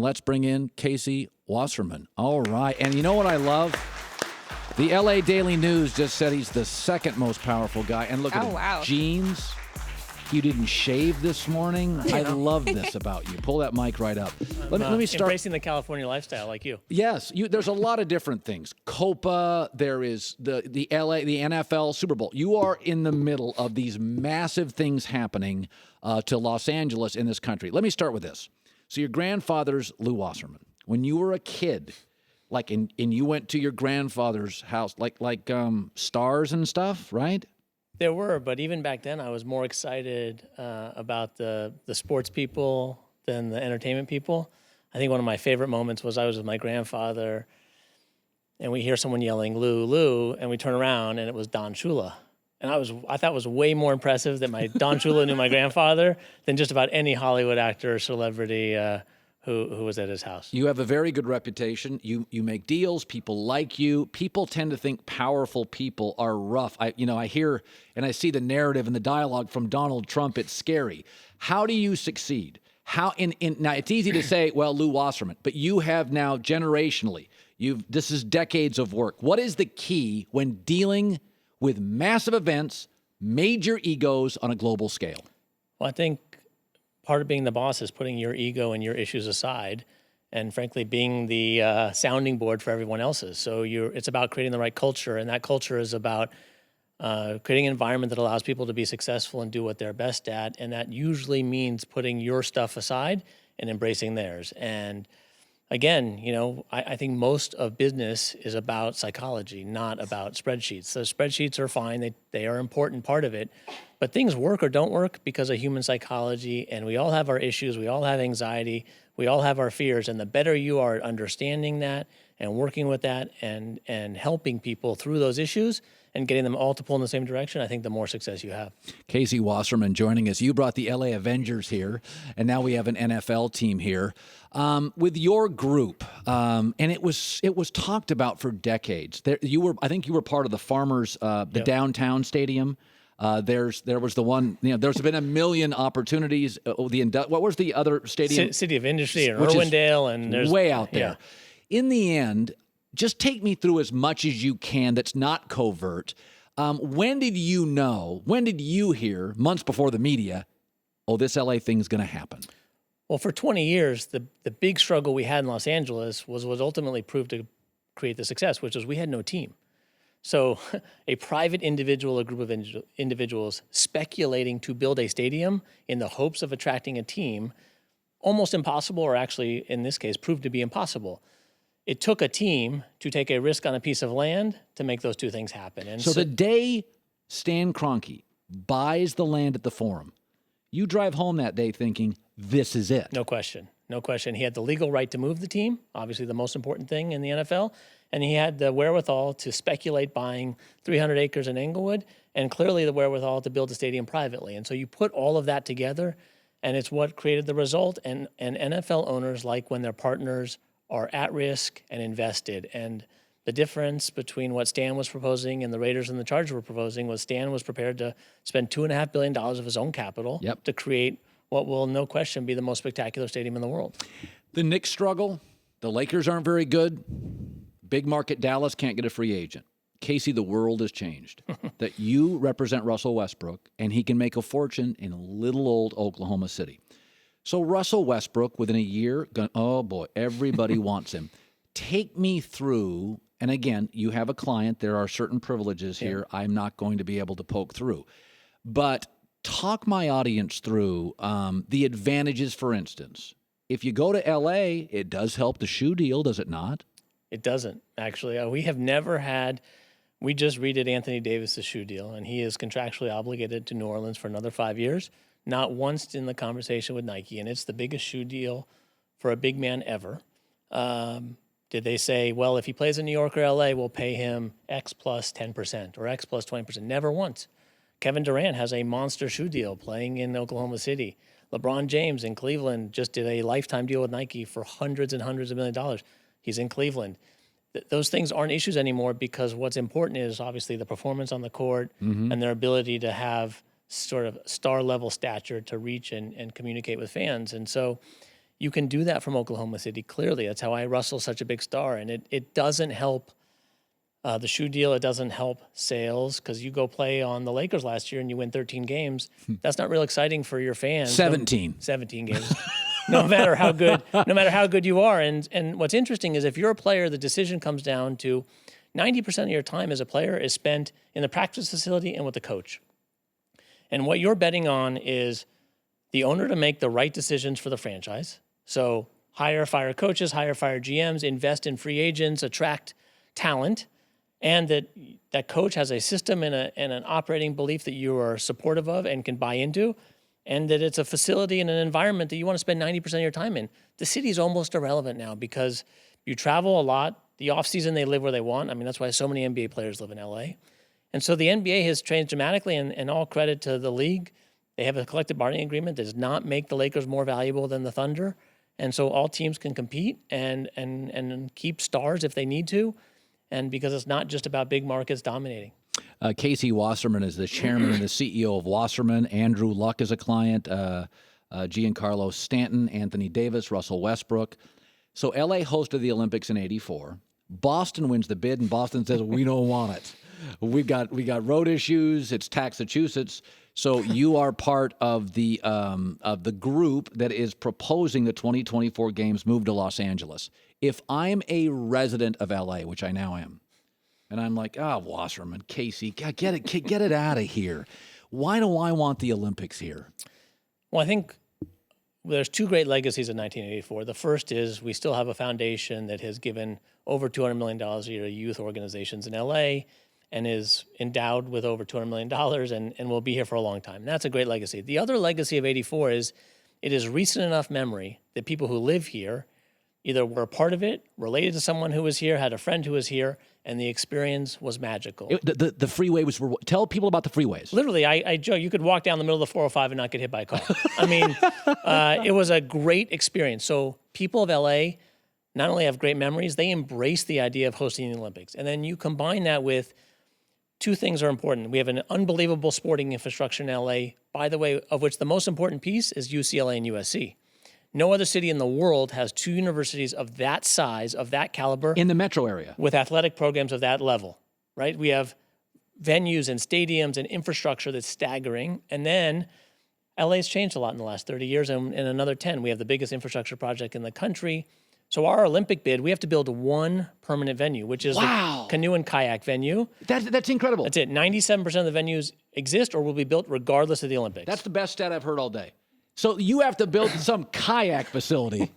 Let's bring in Casey Wasserman. All right. And you know what I love? The LA Daily News just said he's the second most powerful guy. And look at him. Wow. Jeans. You didn't shave this morning. I love this about you. Pull that mic right up. Let me start. Embracing the California lifestyle like you. Yes, there's a lot of different things. Copa, there is the LA, the NFL, Super Bowl. You are in the middle of these massive things happening to Los Angeles in this country. Let me start with this. So your grandfather's Lou Wasserman. When you were a kid, and you went to your grandfather's house, like stars and stuff, right? There were, but even back then, I was more excited about the sports people than the entertainment people. I think one of my favorite moments was I was with my grandfather, and we hear someone yelling, "Lou, Lou," and we turn around, and it was Don Shula. And I thought it was way more impressive that my Don Shula knew my grandfather than just about any Hollywood actor or celebrity who was at his house. You have a very good reputation. You make deals. People like you. People tend to think powerful people are rough. I hear and I see the narrative and the dialogue from Donald Trump. It's scary. How do you succeed? Now it's easy to say, well, Lou Wasserman, but you have now generationally. This is decades of work. What is the key when dealing with massive events, major egos on a global scale? Well, I think part of being the boss is putting your ego and your issues aside and, frankly, being the sounding board for everyone else's. So it's about creating the right culture, and that culture is about creating an environment that allows people to be successful and do what they're best at, and that usually means putting your stuff aside and embracing theirs. And again, I think most of business is about psychology, not about spreadsheets. So spreadsheets are fine. They are an important part of it. But things work or don't work because of human psychology, and we all have our issues. We all have anxiety. We all have our fears. And the better you are at understanding that and working with that and helping people through those issues and getting them all to pull in the same direction, I think the more success you have. Casey Wasserman joining us. You brought the LA Avengers here, and now we have an NFL team here. With your group, and it was talked about for decades. I think you were part of the Farmers, the downtown stadium. There was the one, there's been a million opportunities. What was the other stadium? City of Industry and Irwindale, and there's way out there. Yeah. In the end, just take me through as much as you can that's not covert. When did you hear, months before the media, this LA thing's going to happen? Well, for 20 years, the big struggle we had in Los Angeles was ultimately proved to create the success, which was we had no team. So a private individual, a group of individuals speculating to build a stadium in the hopes of attracting a team, almost impossible, or actually in this case proved to be impossible. It took a team to take a risk on a piece of land to make those two things happen. And so the day Stan Kroenke buys the land at the Forum, you drive home that day thinking, this is it. No question. No question. He had the legal right to move the team, obviously the most important thing in the NFL, and he had the wherewithal to speculate buying 300 acres in Inglewood, and clearly the wherewithal to build a stadium privately. And so you put all of that together, and it's what created the result. And NFL owners like when their partners are at risk and invested. And the difference between what Stan was proposing and the Raiders and the Chargers were proposing was Stan was prepared to spend $2.5 billion of his own capital to create what will, no question, be the most spectacular stadium in the world. The Knicks struggle. The Lakers aren't very good. Big market Dallas can't get a free agent. Casey, the world has changed. That you represent Russell Westbrook, and he can make a fortune in little old Oklahoma City. So Russell Westbrook, within a year, oh boy, everybody wants him. Take me through, and again, you have a client. There are certain privileges here I'm not going to be able to poke through. But talk my audience through the advantages, for instance. If you go to L.A., it does help the shoe deal, does it not? It doesn't, actually. We have never had – we just redid Anthony Davis' shoe deal, and he is contractually obligated to New Orleans for another 5 years. Not once in the conversation with Nike, and it's the biggest shoe deal for a big man ever. Did they say, well, if he plays in New York or L.A., we'll pay him X plus 10% or X plus 20%? Never once. Kevin Durant has a monster shoe deal playing in Oklahoma City. LeBron James in Cleveland just did a lifetime deal with Nike for hundreds and hundreds of $millions of dollars. He's in Cleveland. Those things aren't issues anymore because what's important is obviously the performance on the court and their ability to have sort of star-level stature to reach and communicate with fans. And so you can do that from Oklahoma City. Clearly, that's how Russell's such a big star. And it doesn't help the shoe deal. It doesn't help sales because you go play on the Lakers last year and you win 13 games. That's not real exciting for your fans. 17. 17 games. no matter how good you are. And what's interesting is if you're a player, the decision comes down to 90% of your time as a player is spent in the practice facility and with the coach. And what you're betting on is the owner to make the right decisions for the franchise. So fire coaches, fire GMs, invest in free agents, attract talent, and that coach has a system and an operating belief that you are supportive of and can buy into, and that it's a facility and an environment that you want to spend 90% of your time in. The city's almost irrelevant now because you travel a lot. The off-season, they live where they want. I mean, that's why so many NBA players live in LA. And so the NBA has changed dramatically, and all credit to the league. They have a collective bargaining agreement that does not make the Lakers more valuable than the Thunder. And so all teams can compete and keep stars if they need to. And because it's not just about big markets dominating. Casey Wasserman is the chairman and the CEO of Wasserman. Andrew Luck is a client. Giancarlo Stanton, Anthony Davis, Russell Westbrook. So LA hosted the Olympics in '84. Boston wins the bid, and Boston says, we don't want it. We got road issues. It's Taxachusetts. So you are part of the group that is proposing the 2024 games move to Los Angeles. If I'm a resident of LA, which I now am, and I'm like, Wasserman, Casey, get it out of here. Why do I want the Olympics here? Well, I think there's two great legacies of 1984. The first is we still have a foundation that has given over $200 million a year to youth organizations in LA and is endowed with over $200 million and will be here for a long time. That's a great legacy. The other legacy of 84 is it is recent enough memory that people who live here either were a part of it, related to someone who was here, had a friend who was here, and the experience was magical. The freeways were... Tell people about the freeways. Literally, I joke, you could walk down the middle of the 405 and not get hit by a car. I mean, it was a great experience. So people of LA not only have great memories, they embrace the idea of hosting the Olympics. And then you combine that with two things are important. We have an unbelievable sporting infrastructure in LA, by the way, of which the most important piece is UCLA and USC. No other city in the world has two universities of that size, of that caliber. In the metro area. With athletic programs of that level, right? We have venues and stadiums and infrastructure that's staggering. And then LA's changed a lot in the last 30 years and in another 10. We have the biggest infrastructure project in the country. So our Olympic bid, we have to build one permanent venue, which is the canoe and kayak venue. That's incredible. That's it. 97% of the venues exist or will be built regardless of the Olympics. That's the best stat I've heard all day. So you have to build some kayak facility.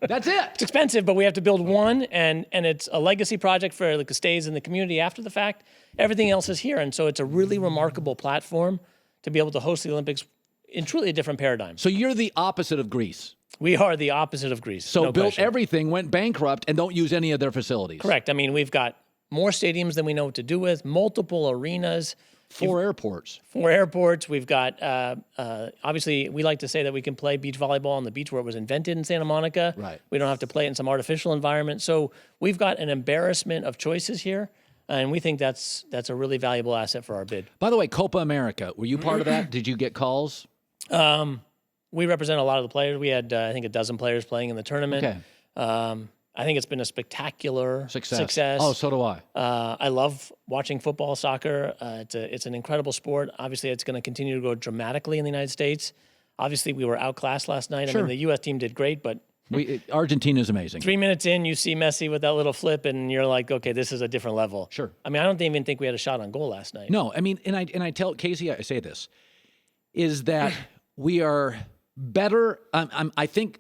That's it. It's expensive, but we have to build one, and it's a legacy project for the stays in the community after the fact. Everything else is here, and so it's a really remarkable platform to be able to host the Olympics in truly a different paradigm. So you're the opposite of Greece. We are the opposite of Greece. So no built question. everything, went bankrupt, and don't use any of their facilities. Correct. I mean, we've got more stadiums than we know what to do with, multiple arenas. 4 airports. 4 airports. We've got, obviously, we like to say that we can play beach volleyball on the beach where it was invented in Santa Monica. Right. We don't have to play it in some artificial environment. So we've got an embarrassment of choices here, and we think that's a really valuable asset for our bid. By the way, Copa America, were you part of that? Did you get calls? We represent a lot of the players. We had, I think, a dozen players playing in the tournament. Okay. I think it's been a spectacular success. Oh, so do I. I love watching football, soccer. It's an incredible sport. Obviously, it's going to continue to grow dramatically in the United States. Obviously, we were outclassed last night. Sure. I mean, the U.S. team did great, but Argentina's amazing. 3 minutes in, you see Messi with that little flip, and you're like, okay, this is a different level. Sure. I mean, I don't even think we had a shot on goal last night. No, I mean, and I tell Casey, I say this, is that we are better. I think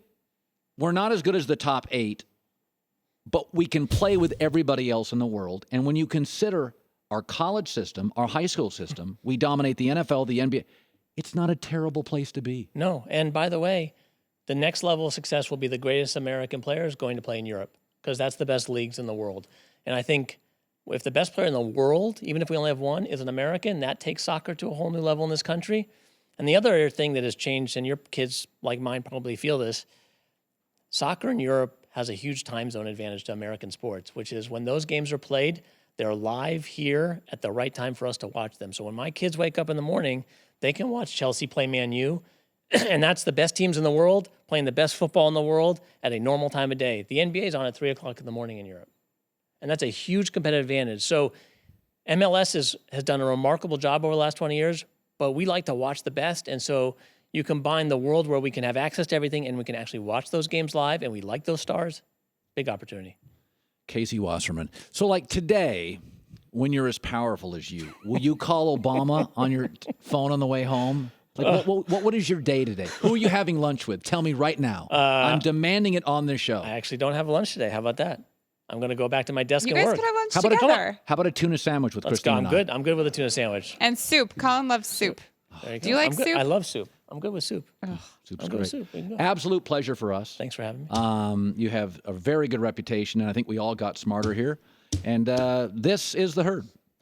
we're not as good as the top 8, but we can play with everybody else in the world. And when you consider our college system, our high school system, we dominate the NFL, the NBA. It's not a terrible place to be. No. And by the way, the next level of success will be the greatest American players going to play in Europe because that's the best leagues in the world. And I think if the best player in the world, even if we only have one, is an American, that takes soccer to a whole new level in this country. And the other thing that has changed, and your kids like mine probably feel this, soccer in Europe has a huge time zone advantage to American sports, which is when those games are played, they're live here at the right time for us to watch them. So when my kids wake up in the morning, they can watch Chelsea play Man U And that's the best teams in the world playing the best football in the world at a normal time of day. The NBA is on at 3 o'clock in the morning in Europe. And that's a huge competitive advantage. So MLS has done a remarkable job over the last 20 years, but we like to watch the best. And so you combine the world where we can have access to everything and we can actually watch those games live and we like those stars. Big opportunity. Casey Wasserman. So like today, when you're as powerful as you, will you call Obama on your phone on the way home? Like, what is your day today? Who are you having lunch with? Tell me right now. I'm demanding it on this show. I actually don't have lunch today. How about that? I'm going to go back to my desk You and guys work. could have lunch How about together. how about a tuna sandwich with Let's go. Kristine? I'm good. I'm good with a tuna sandwich. And soup. Colin loves soup. There you Do go. you like I'm good. soup? I love soup. I'm good with soup. Soup's I'm good great. with soup. We can go. Absolute pleasure for us. Thanks for having me. You have a very good reputation, and I think we all got smarter here. And this is The Herd.